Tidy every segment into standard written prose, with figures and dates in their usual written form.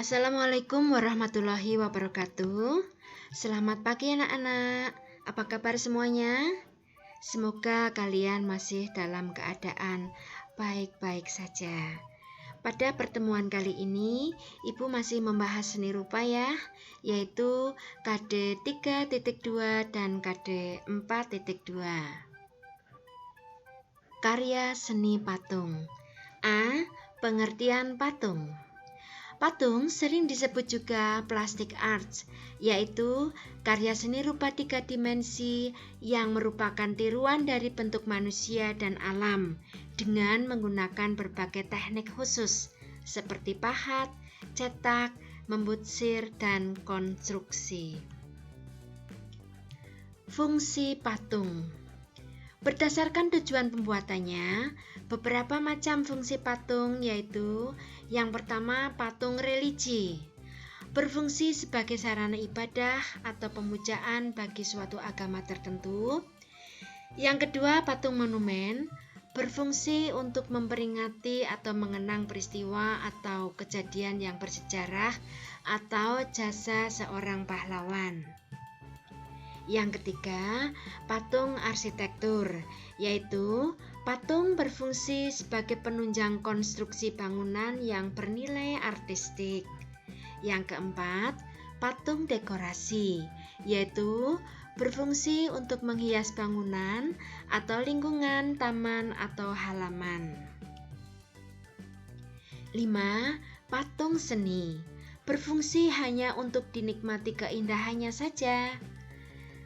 Assalamualaikum warahmatullahi wabarakatuh. Selamat pagi anak-anak. Apa kabar semuanya? Semoga kalian masih dalam keadaan baik-baik saja. Pada pertemuan kali ini, Ibu masih membahas seni rupa ya, yaitu KD 3.2 dan KD 4.2. Karya seni patung. A. Pengertian patung. Patung sering disebut juga plastic arts, yaitu karya seni rupa 3 dimensi yang merupakan tiruan dari bentuk manusia dan alam dengan menggunakan berbagai teknik khusus seperti pahat, cetak, membutsir, dan konstruksi. Fungsi patung. Berdasarkan tujuan pembuatannya, beberapa macam fungsi patung yaitu yang pertama, patung religi. Berfungsi sebagai sarana ibadah atau pemujaan bagi suatu agama tertentu. Yang kedua, patung monumen. Berfungsi untuk memperingati atau mengenang peristiwa atau kejadian yang bersejarah atau jasa seorang pahlawan. Yang ketiga, patung arsitektur, yaitu patung berfungsi sebagai penunjang konstruksi bangunan yang bernilai artistik. Yang keempat, patung dekorasi, yaitu berfungsi untuk menghias bangunan atau lingkungan taman atau halaman. 5. Patung seni, berfungsi hanya untuk dinikmati keindahannya saja.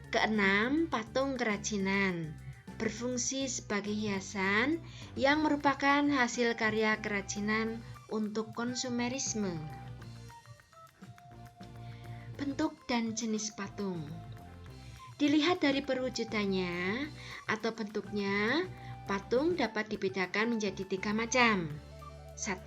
Keenam, patung kerajinan, berfungsi sebagai hiasan yang merupakan hasil karya kerajinan untuk konsumerisme. Bentuk dan jenis patung. Dilihat dari perwujudannya atau bentuknya, patung dapat dibedakan menjadi 3 macam. 1.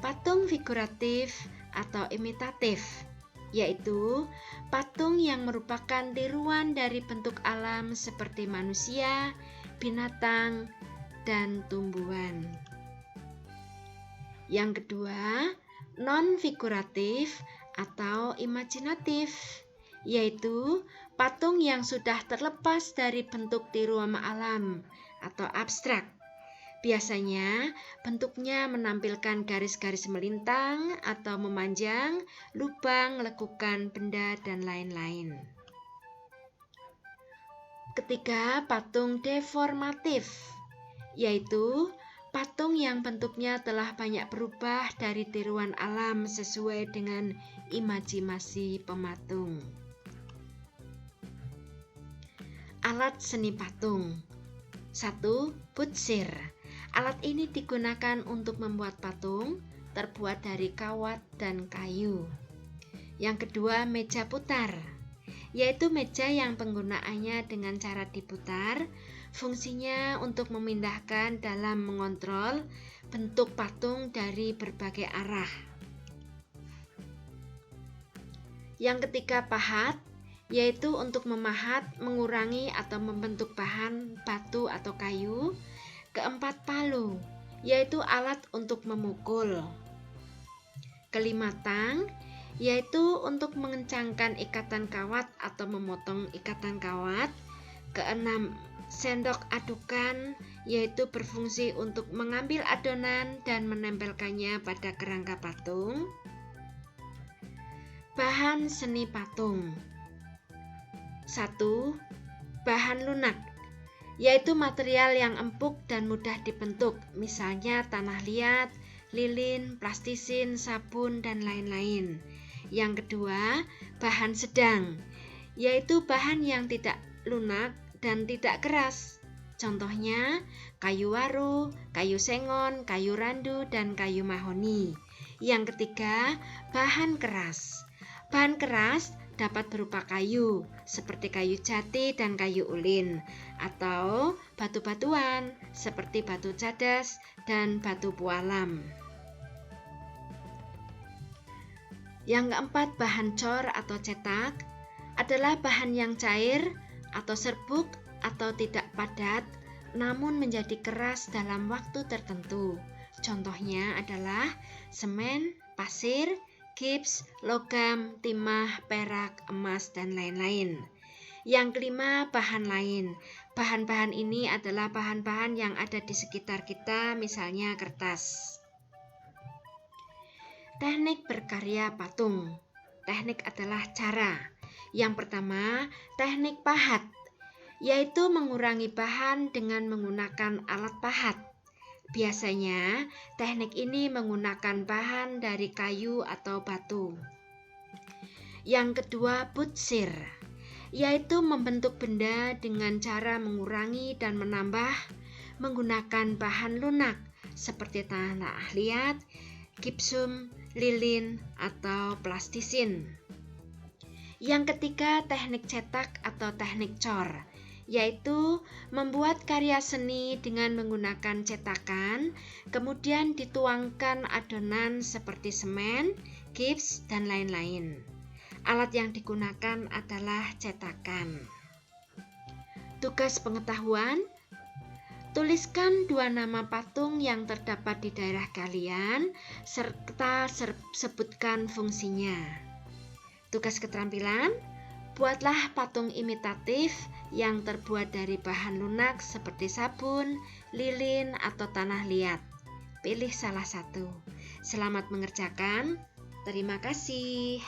Patung figuratif atau imitatif, yaitu patung yang merupakan tiruan dari bentuk alam seperti manusia, binatang, dan tumbuhan. Yang kedua, non-figuratif atau imajinatif, yaitu patung yang sudah terlepas dari bentuk tiruan alam atau abstrak. Biasanya bentuknya menampilkan garis-garis melintang atau memanjang, lubang, lekukan benda, dan lain-lain. Ketiga, patung deformatif, yaitu patung yang bentuknya telah banyak berubah dari tiruan alam sesuai dengan imajinasi pematung. Alat seni patung. 1. Butsir. Alat ini digunakan untuk membuat patung terbuat dari kawat dan kayu. Yang kedua, meja putar, yaitu meja yang penggunaannya dengan cara diputar. Fungsinya untuk memindahkan dalam mengontrol bentuk patung dari berbagai arah. Yang ketiga, pahat, yaitu untuk memahat, mengurangi atau membentuk bahan batu atau kayu. Keempat, palu, yaitu alat untuk memukul. Kelima, tang, yaitu untuk mengencangkan ikatan kawat atau memotong ikatan kawat. Keenam, sendok adukan, yaitu berfungsi untuk mengambil adonan dan menempelkannya pada kerangka patung. Bahan seni patung. 1. Bahan lunak, yaitu material yang empuk dan mudah dibentuk, misalnya tanah liat, lilin, plastisin, sabun, dan lain-lain. Yang kedua, bahan sedang, yaitu bahan yang tidak lunak dan tidak keras. Contohnya, kayu waru, kayu sengon, kayu randu, dan kayu mahoni. Yang ketiga, bahan keras. Bahan keras dapat berupa kayu, seperti kayu jati dan kayu ulin, atau batu-batuan, seperti batu cadas dan batu pualam. Yang keempat, bahan cor atau cetak adalah bahan yang cair atau serbuk atau tidak padat, namun menjadi keras dalam waktu tertentu. Contohnya adalah semen, pasir, gips, logam, timah, perak, emas, dan lain-lain. Yang kelima, bahan lain. Bahan-bahan ini adalah bahan-bahan yang ada di sekitar kita, misalnya kertas. Teknik berkarya patung. Teknik adalah cara. Yang pertama, teknik pahat, yaitu mengurangi bahan dengan menggunakan alat pahat. Biasanya, teknik ini menggunakan bahan dari kayu atau batu. Yang kedua, butsir, yaitu membentuk benda dengan cara mengurangi dan menambah menggunakan bahan lunak seperti tanah liat, gipsum, lilin, atau plastisin. Yang ketiga, teknik cetak atau teknik cor, yaitu membuat karya seni dengan menggunakan cetakan, kemudian dituangkan adonan seperti semen, gips, dan lain-lain. Alat yang digunakan adalah cetakan. Tugas pengetahuan: tuliskan 2 nama patung yang terdapat di daerah kalian, serta sebutkan fungsinya. Tugas keterampilan: buatlah patung imitatif yang terbuat dari bahan lunak seperti sabun, lilin, atau tanah liat. Pilih salah satu. Selamat mengerjakan. Terima kasih.